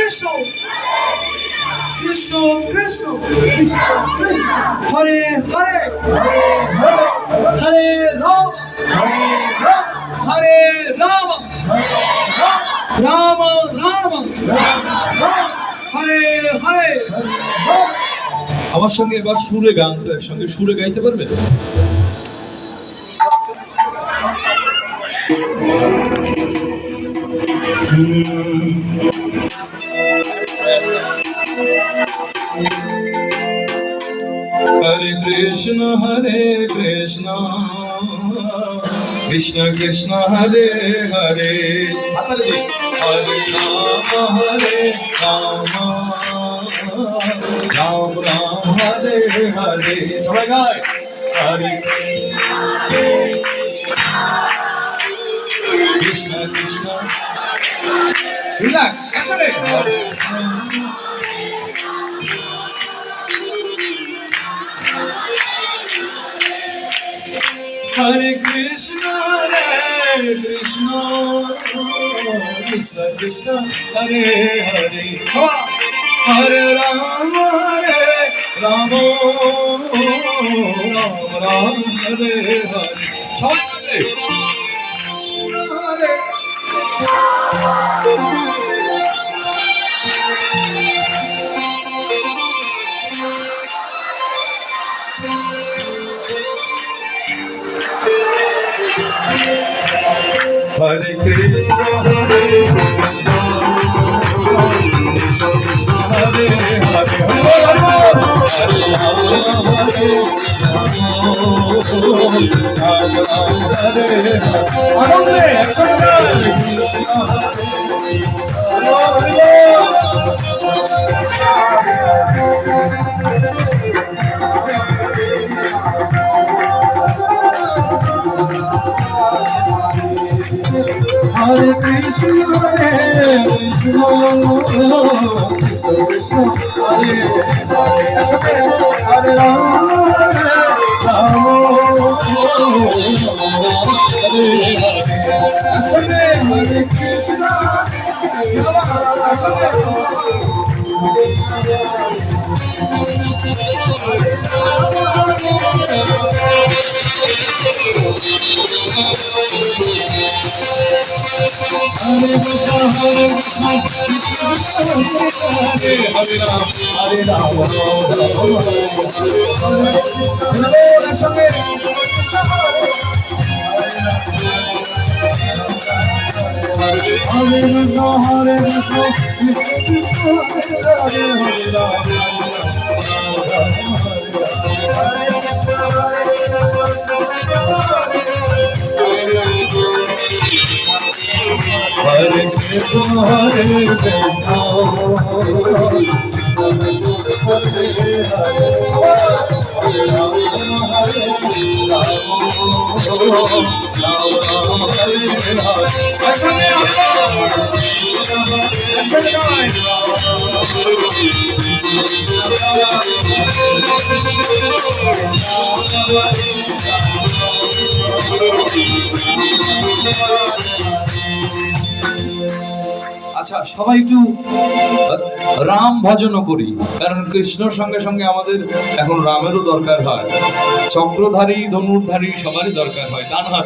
কৃষ্ণ কৃষ্ণ কৃষ্ণ কৃষ্ণ কৃষ্ণ হরে হরে হরে রাম হরে রাম রাম রাম হরে হরে। আমার সঙ্গে এবার সুরে গান, তো একসঙ্গে সুরে গাইতে পারবেন? হরে কৃষ্ণ কৃষ্ণ কৃষ্ণ হরে হরে, হরে রাম রাম রাম হরে হরে। সবাই গায় হরে কৃষ্ণ কৃষ্ণ। রিল্যাক্স, আসলে হরে কৃষ্ণ কৃষ্ণ কৃষ্ণ কৃষ্ণ হরে হরে, হরে রাম রাম রাম হরে হরে। সবাই হরে হরে কৃষ্ণ হরে হরে, আনন্দে একসঙ্গে হরে কৃষ্ণ কৃষ্ণ কৃষ্ণ হরে হরে রাম রাম হরে হরে কৃষ্ণ। হরে কৃষ্ণ হরে হরে রাম হরে রাম একসঙ্গে হরে কৃষ্ণ কৃষ্ণ কৃষ্ণ হরে হরে রাম হরে কৃষ্ণ আচ্ছা, সবাই একটু রাম ভজনও করি, কারণ কৃষ্ণর সঙ্গে সঙ্গে আমাদের এখন রামেরও দরকার হয়, চক্রধারী ধনুর্ধারী সবারই দরকার হয়। ডান হাত